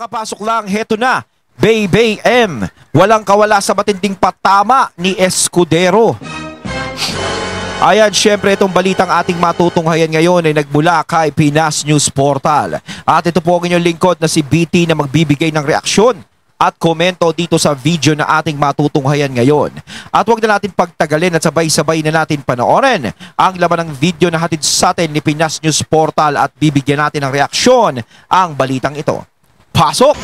Kakapasok lang, heto na, Baybay M. Walang kawala sa matinding patama ni Escudero. Ayan, syempre itong balitang ating matutunghayan ngayon ay nagmula kay Pinas News Portal. At ito po ang inyong lingkod na si BT na magbibigay ng reaksyon at komento dito sa video na ating matutunghayan ngayon. At huwag na natin pagtagalin at sabay-sabay na natin panoorin ang laman ng video na hatid sa atin ni Pinas News Portal at bibigyan natin ng reaksyon ang balitang ito. Pasok!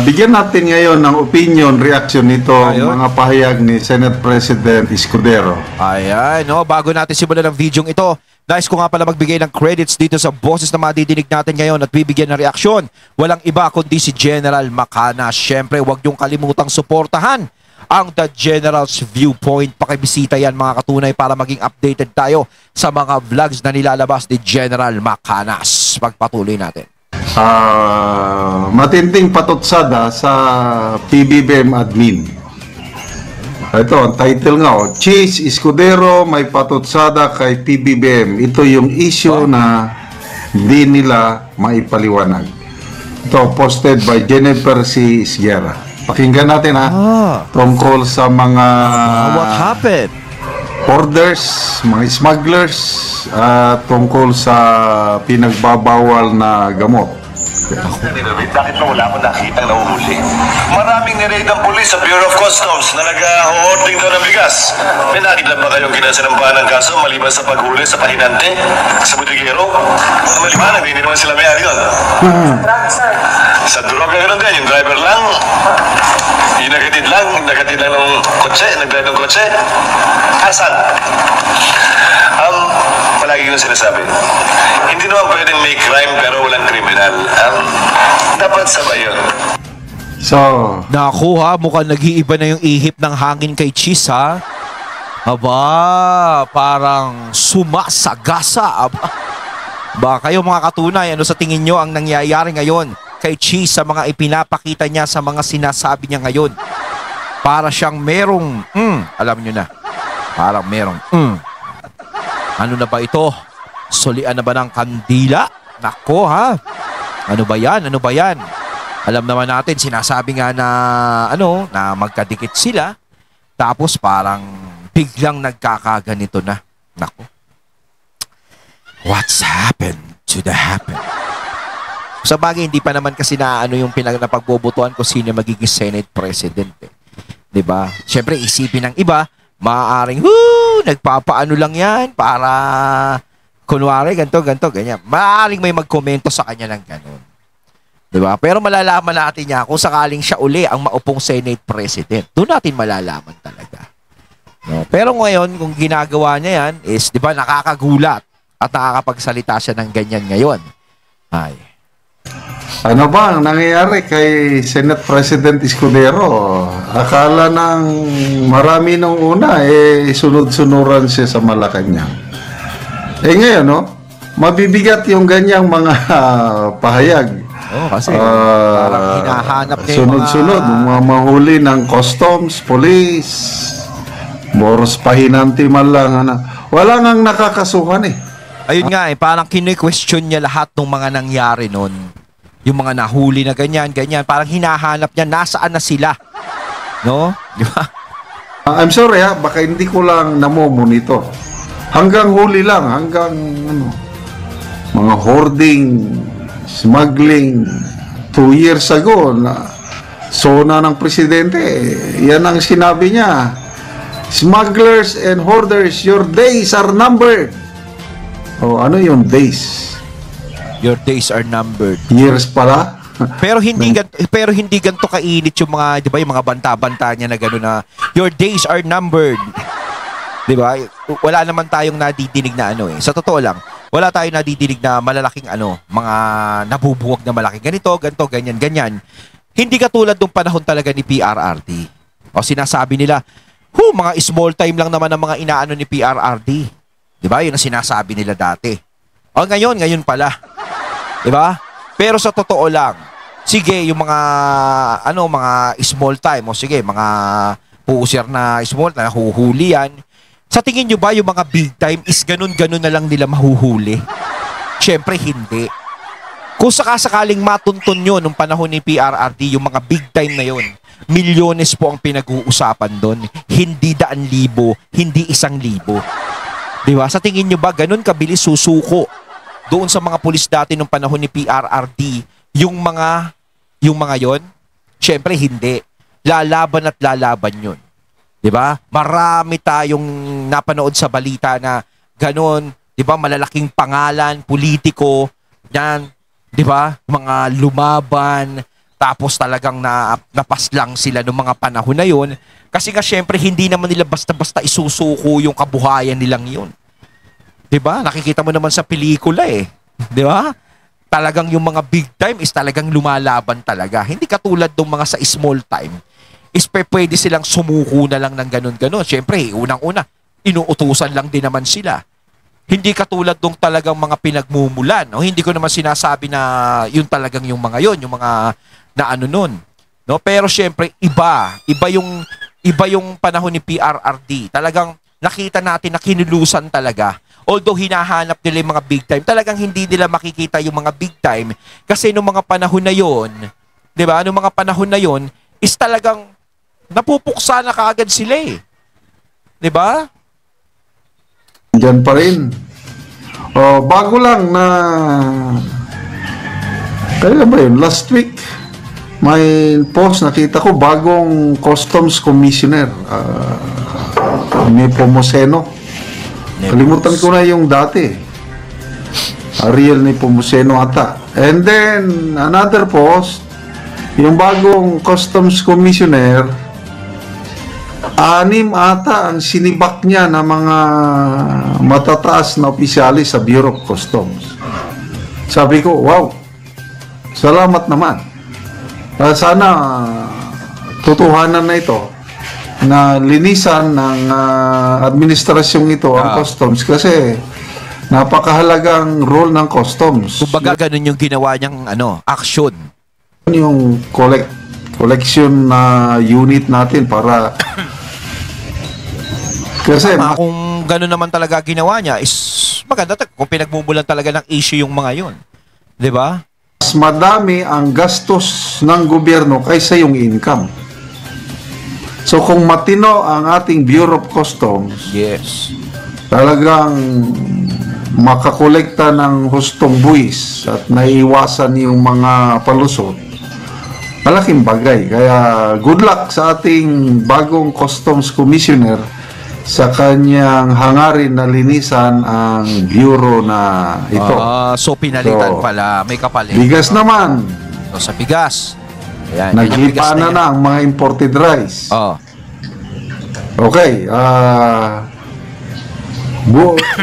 Bigyan natin ngayon ng opinion, reaction nito mga pahayag ni Senate President Escudero. Ayan, no, bago natin simulan ng video ito, nais ko nga pala magbigay ng credits dito sa boses na madidinig natin ngayon at bibigyan ng reaksyon. Walang iba kundi si General Macana. Siyempre, huwag niyong kalimutang suportahan ang The General's Viewpoint. Pakibisita yan mga katunay para maging updated tayo sa mga vlogs na nilalabas ni General Macanas. Pagpatuloy natin. Matinding patutsada sa PBBM admin. Ito, ang title nga, Cheese Escudero may patutsada kay PBBM. Ito yung issue na di nila maipaliwanag. Ito, posted by Jennifer C. Sierra. Pakinggan natin tungkol sa mga what happened? Orders, mga smugglers, tungkol sa pinagbabawal na gamot. Bakit mo wala akong nakitang nahuhuli? Maraming nireid ang pulis sa Bureau of Customs na nag-hoarding daw ng bigas. May nakita ba kayong ginasinampahan ng kaso maliban sa paghuli sa pahinante, sa butigero? Maliwanag, hindi naman sila may-ari doon. Sa droga gano'n din, yung driver lang, yung nagatid lang ng kotse, nag-drive ng kotse. Asan? Palagi yung sinasabi. Hindi naman pwedeng may crime pero walang kriminal. Dapat sabay yun. So, naku ha, mukhang nag-iiba na yung ihip ng hangin kay Cheese ha. Aba, parang sumasagasa. Aba. Ba kayo mga katunay, ano sa tingin nyo ang nangyayari ngayon kay Cheese sa mga ipinapakita niya sa mga sinasabi niya ngayon? Para siyang merong, alam nyo na, parang merong, ano na ba ito? Sulian na ba ng kandila? Nako ha? Ano ba yan? Ano ba yan? Alam naman natin, sinasabi nga na, na magkadikit sila. Tapos parang biglang nagkakaganito na. Nako. What's happened to the happen? Sa bagay, hindi pa naman kasi na yung napagbobotohan ko sino magiging Senate President. Eh. Diba? Siyempre, isipin ng iba, maaaring, nagpapaano lang yan para, kunwari, ganito, ganyan. Maaaring may magkomento sa kanya ng ganun. Diba? Pero malalaman natin niya kung sakaling siya uli ang maupong Senate President. Doon natin malalaman talaga. No? Pero ngayon, kung ginagawa niya yan, is, diba, nakakagulat at nakakapagsalita siya ng ganyan ngayon. Ay. Ano ba ang nangyayari kay Senate President Escudero? Akala ng marami nung una, sunod-sunuran siya sa Malacanang. Ngayon, mabibigat yung ganyang mga pahayag. Kasi parang hinahanap niya sunod-sunod, mga mahuli ng customs, police, boros pahinanti man lang. Wala ngang nakakasuhan eh. Ayun nga parang kini-question niya lahat ng mga nangyari nun. Yung mga nahuli na ganyan. Parang hinahanap niya nasaan na sila. No? Di ba? I'm sorry baka hindi ko lang namomonitor. Hanggang huli lang, hanggang mga hoarding, smuggling, 2 years ago na sona ng presidente. Yan ang sinabi niya. Smugglers and hoarders, your days are numbered. Ano yung days? Your days are numbered. Years pala? pero hindi ganito kainit yung mga, 'di ba, yung mga banta-banta niya na gano'n na your days are numbered. 'Di ba? Wala naman tayong nadidinig na Sa totoo lang, wala tayong nadidinig na malalaking mga nabubuwag na malaki. Ganito, ganyan. Hindi katulad nung panahon talaga ni PRRD. O sinasabi nila, mga small time lang naman ang mga inaano ni PRRD. 'Di ba? Yun ang sinasabi nila dati. O ngayon pala. 'Di ba? Pero sa totoo lang, sige, yung mga mga small time o sige, mga puser na small na huhuli yan. Sa tingin nyo ba yung mga big time is ganun na lang nila mahuhuli? Syempre hindi. Kung sakasakaling matuntun yun nung panahon ni PRRD, yung mga big time na yun, milyones po ang pinag-uusapan doon. Hindi 100,000, hindi 1,000. Di ba? Sa tingin nyo ba, ganun kabilis susuko doon sa mga pulis dati nung panahon ni PRRD, yung mga yon? Siyempre, hindi. Lalaban at lalaban yun. Di ba? Marami tayong napanood sa balita na ganun, di ba? Malalaking pangalan, politiko, yan, di ba? Mga lumaban, tapos talagang napaslang sila noong mga panahon na yun. Kasi nga syempre hindi naman nila basta-basta isusuko yung kabuhayan nilang yun. Di ba? Nakikita mo naman sa pelikula eh. Di ba? Talagang yung mga big time is talagang lumalaban talaga. Hindi katulad ng mga sa small time. Is pwede silang sumuko na lang ng ganun-ganun. Syempre, unang-una, inuutusan lang din naman sila. Hindi katulad nung talagang mga pinagmumulan. No? Hindi ko naman sinasabi na yun talagang yung mga yun, yung mga na ano nun. No? Pero syempre, iba yung panahon ni PRRD. Talagang nakita natin na kinulusan talaga. Although hinahanap nila yung mga big time, talagang hindi nila makikita yung mga big time. Kasi nung mga panahon na yun, di ba? Nung mga panahon na yun, is talagang napupuksa na kaagad sila eh. Di ba? Diyan pa rin. Bago lang na kaya ba yun? Last week may post nakita ko bagong Customs Commissioner Nepomuceno. Kalimutan ko na yung dati. Ariel Nepomuceno ata. And then another post, yung bagong Customs Commissioner, 6 ata ang sinibak niya ng mga matataas na opisyalis sa Bureau of Customs. Sabi ko, wow, salamat naman. Sana tutuhanan na ito, na linisan ng administrasyong ito ang customs kasi napakahalagang role ng customs. Kumbaga ganun yung ginawa niyang action. Yung collection na unit natin para kasi kung gano'n naman talaga ginawa niya, is maganda kung pinagmumulan talaga ng issue yung mga yun. Di ba? mas madami ang gastos ng gobyerno kaysa yung income. So kung matino ang ating Bureau of Customs, yes, talagang makakolekta ng hustong buwis at naiiwasan yung mga palusot, malaking bagay. Kaya good luck sa ating bagong Customs Commissioner sa kanyang hangarin na linisan ang bureau na ito. So pinalitan pala, may kapalit. Bigas naman. So sa bigas. Ayan, naglipa na ang mga imported rice. Okay.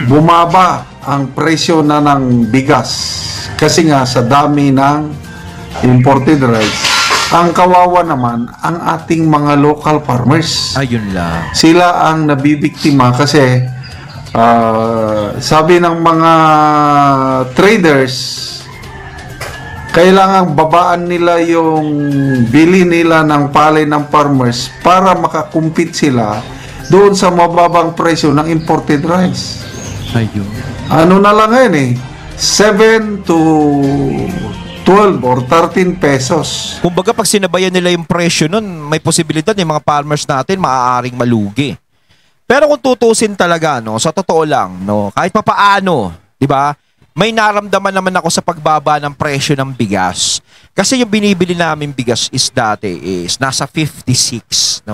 Bumaba ang presyo na ng bigas kasi nga sa dami ng imported rice. Ang kawawa naman ang ating mga local farmers. Ayun lang. Sila ang nabibiktima kasi sabi ng mga traders, kailangan babaan nila yung bili nila ng palay ng farmers para makakumpit sila doon sa mababang presyo ng imported rice. Ayun. Ano na lang ngayon eh, 7 to 12 or 13 pesos. Kumbaga pag sinabayan nila yung presyo nun, may posibilidad yung mga farmers natin maaaring malugi. Pero kung tutusin talaga, sa totoo lang, kahit papaano, di ba? May naramdaman naman ako sa pagbaba ng presyo ng bigas. Kasi yung binibili namin bigas is dati is nasa 56,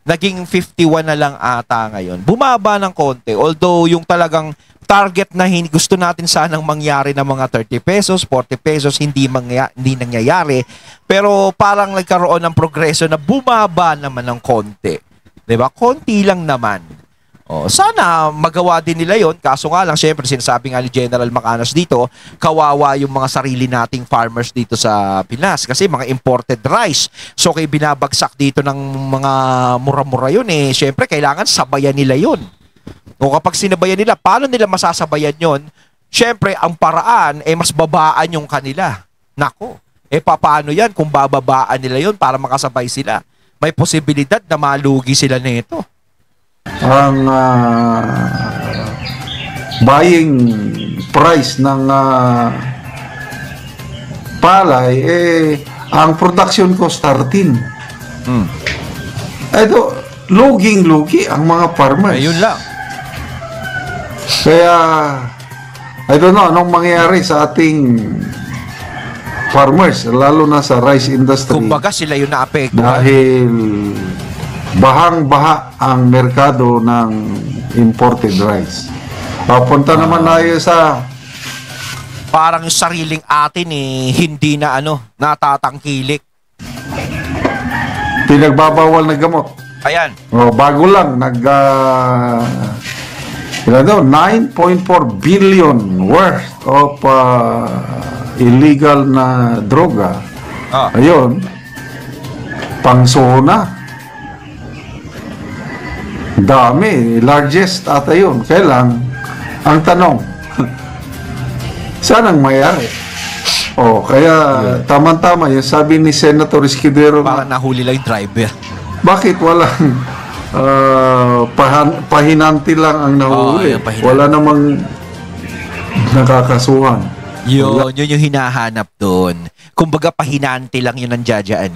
Naging 51 na lang ata ngayon. Bumaba ng konti. Although yung talagang target na gusto natin sanang mangyari ng mga 30 pesos, 40 pesos, hindi nangyayari. Pero parang nagkaroon ng progreso na bumaba naman ng konti. Diba? Konti lang naman. Sana magawa din nila yon. Kaso nga lang, syempre, sinasabi nga ni General Macanas dito, kawawa yung mga sarili nating farmers dito sa Pinas. Kasi mga imported rice. So, kaya binabagsak dito ng mga mura-mura yun syempre, kailangan sabayan nila yun. O kapag sinabayan nila, paano nila masasabayan yon? Syempre, ang paraan, mas babaan yung kanila. Nako. Paano yan kung bababaan nila yon para makasabay sila? May posibilidad na malugi sila nito. Ang buying price ng palay, ang production cost 13. Ito, lugi ang mga farmers. Ayun lang. Kaya, I don't know, anong mangyayari sa ating farmers, lalo na sa rice industry. Kumbaga sila yung naapektuhan. Dahil bahang-baha ang merkado ng imported rice. Papunta naman tayo sa Parang yung sariling atin hindi na natatangkilik. pinagbabawal na gamot. Ayan. Bago lang, 9.4 billion worth of illegal na droga. Ayun, pangsuho na. Dami, largest ata yun. Kailang, ang tanong, saan ang mayari? Kaya tama-tama yung sabi ni Senator Escudero, Parang nahuli lang yung driver. bakit walang pahinanti lang ang nahuli? yung pahinanti. Wala namang nakakasuhan. Yun yung hinahanap doon. Kumbaga pahinante lang yun ang jadyaan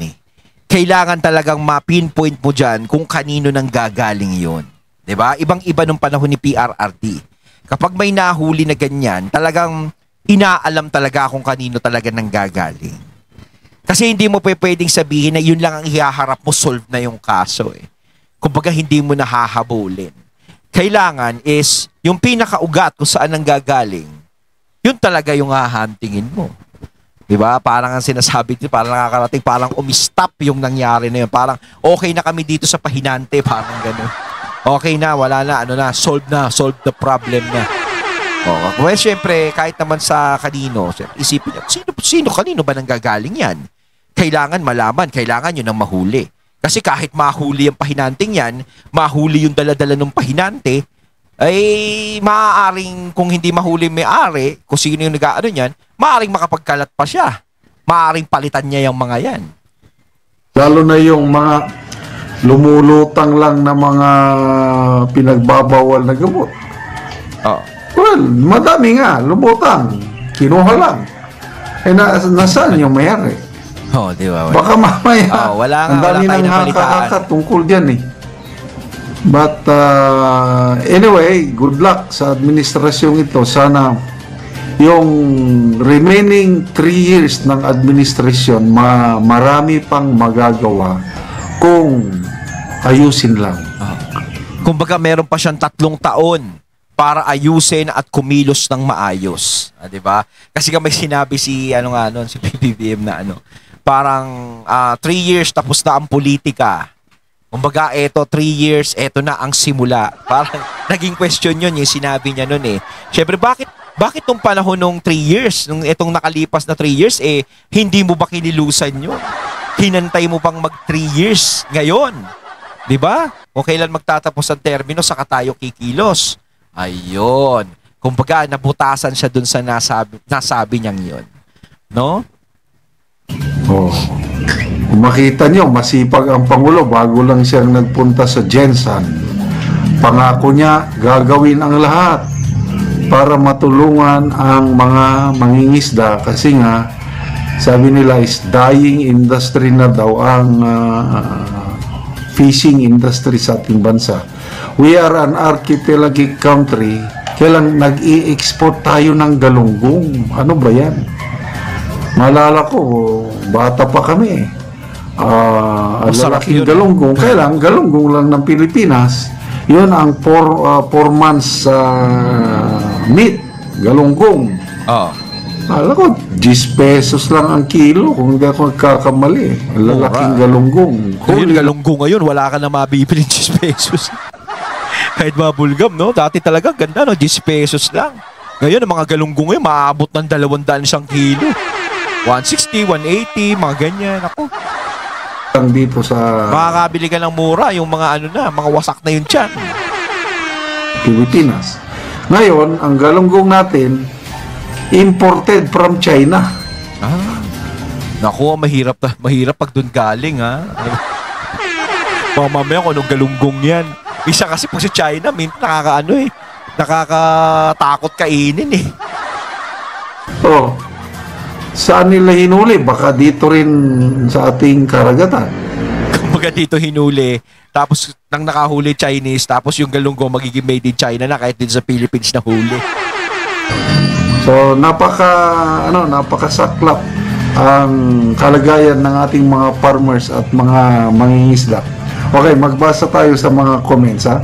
Kailangan talagang ma-pinpoint mo dyan kung kanino nang gagaling yun. 'Di ba? Ibang-iba nung panahon ni PRRD. Kapag may nahuli na ganyan, talagang inaalam talaga kung kanino talaga nang gagaling. Kasi hindi mo pwedeng sabihin na yun lang ang ihaharap mo, solve na yung kaso Kumbaga hindi mo nahahabulin. Kailangan is yung pinakaugat kung saan ang gagaling, yun talaga yung hahantingin mo. Diba? Parang ang sinasabi ko, parang nakakarating, parang umistop yung nangyari na yun. Parang okay na kami dito sa pahinante, parang gano'n. Okay na, wala na, solve the problem na. Well, syempre, kahit naman sa kanino, isipin niya, sino kanino ba nang gagaling yan? Kailangan malaman, kailangan yun ang mahuli. Kasi kahit mahuli yung pahinanting yan, mahuli yung daladala ng pahinante, ay maaaring kung hindi mahuli may-ari, kung sino yung nag-aano niyan, maaaring makapagkalat pa siya. Maaaring palitan niya yung mga yan. Lalo na yung mga lumulutang lang na mga pinagbabawal na gamot. Well, madami nga, lumutang. Kinuha lang. Nasaan yung mayari? Di ba? Baka mamaya, wala ang dami tayo nang nabalitaan. haka-haka tungkol dyan But anyway, good luck sa administrasyong ito. Sana yung remaining 3 years ng administrasyon, marami pang magagawa kung ayusin lang. Kumbaga meron pa siyang 3 taon para ayusin at kumilos ng maayos. 'Di ba? Kasi may sinabi si si PBBM na parang 3 years tapos na ang politika. Kumbaga eto 3 years, eto na ang simula. Parang naging question yun yung sinabi niya noon Syempre bakit nung panahon nung 3 years, nung etong nakalipas na 3 years hindi mo ba kinilusan yun? Hinantay mo pang mag 3 years ngayon? 'Di ba? Kung kailan magtatapos ang termino saka tayo kikilos. Ayun. Kumbaga, nabutasan siya dun sa nasabi niyang yun. No? Kung makita nyo, masipag ang Pangulo bago lang siyang nagpunta sa Jensen. Pangako niya, gagawin ang lahat para matulungan ang mga mangingisda kasi nga, sabi nila is dying industry na daw ang fishing industry sa ating bansa. We are an archipelagic country. Kailan nag-i-export tayo ng galunggong? Ano ba yan? Malala ko, bata pa kami. Lalaking galunggong. Kailan galunggong lang ng Pilipinas. Yun ang 4 months meat. Galunggong. Alam ko, 10 pesos lang ang kilo kung hindi ako nagkakamali. Lalaking galunggong. Ngayon, galunggong ngayon, wala ka na mabibili 10 pesos. Kahit mga bulgam, no? Dati talaga, ganda, no? 10 pesos lang. Ngayon, ang mga galunggong ngayon, maabot ng 200 isang kilo. 160, 180, mga ganyan. Ako. Dito sa Makakabili ka ng mura, yung mga mga wasak na yun dyan. Pilipinas. Ngayon, ang galunggong natin, imported from China. Naku, mahirap pag doon galing, ha? Mamamaya kung anong galunggong yan. Isa kasi pag sa China, nakakatakot kainin, saan nila hinuli? Baka dito rin sa ating karagatan. Kumbaga dito hinuli, tapos nang nakahuli Chinese, tapos yung galunggo magiging made in China na kahit din sa Philippines na huli. So napakasaklap ang kalagayan ng ating mga farmers at mga mangingisda. Okay, magbasa tayo sa mga comments ha.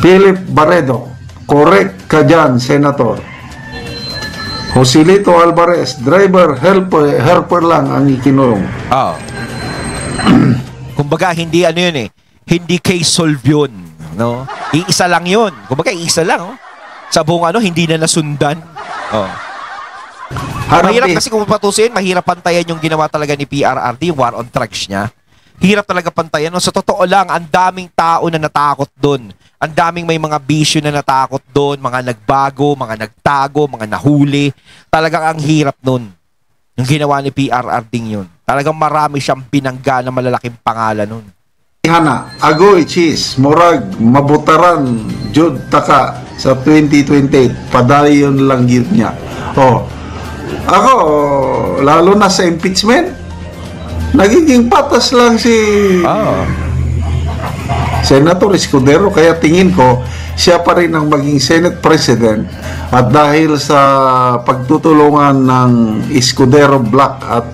Philip Barredo, correct ka dyan, Senator. Joselito Alvarez, driver, helper lang ang ikinulong. Oo. Kumbaga hindi ano yun eh, hindi case solve yun, no? Iisa lang yun. Kumbaga iisa lang, oh. Sa buong hindi na nasundan. Oh. Mahirap kasi kung patusin, mahirap pantayan yung ginawa talaga ni PRRD, yung war on drugs niya. Hirap talaga pantayan. No? Sa totoo lang, ang daming tao na natakot doon. Ang daming may mga bisyo na natakot doon, mga nagbago, mga nagtago, mga nahuli. Talagang ang hirap nun. Yung ginawa ni PRRD yun. Talagang marami siyang binangga na malalaking pangalan nun. Hana, agoy, cheese, murag, mabutaran, jud taka sa 2028, padayon lang yun niya. Oh, ako, lalo na sa impeachment, nagiging patas lang si Senator Escudero, kaya tingin ko, siya pa rin ang maging Senate President at dahil sa pagtutulungan ng Escudero Black at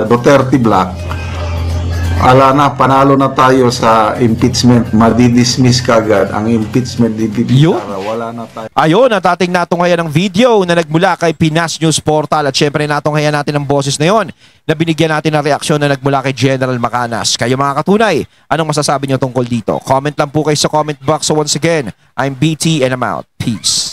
Duterte Black, ala na, panalo na tayo sa impeachment. Madidismiss kagad ang impeachment ni Pipitara. Wala na tayo. Ayun, natating natunghayan ng video na nagmula kay Pinas News Portal at syempre natunghayan natin ang boses na yon na binigyan natin ng reaksyon na nagmula kay General Macanas. Kayo mga katunay, anong masasabi niyo tungkol dito? Comment lang po kayo sa comment box. So once again, I'm BT and I'm out. Peace.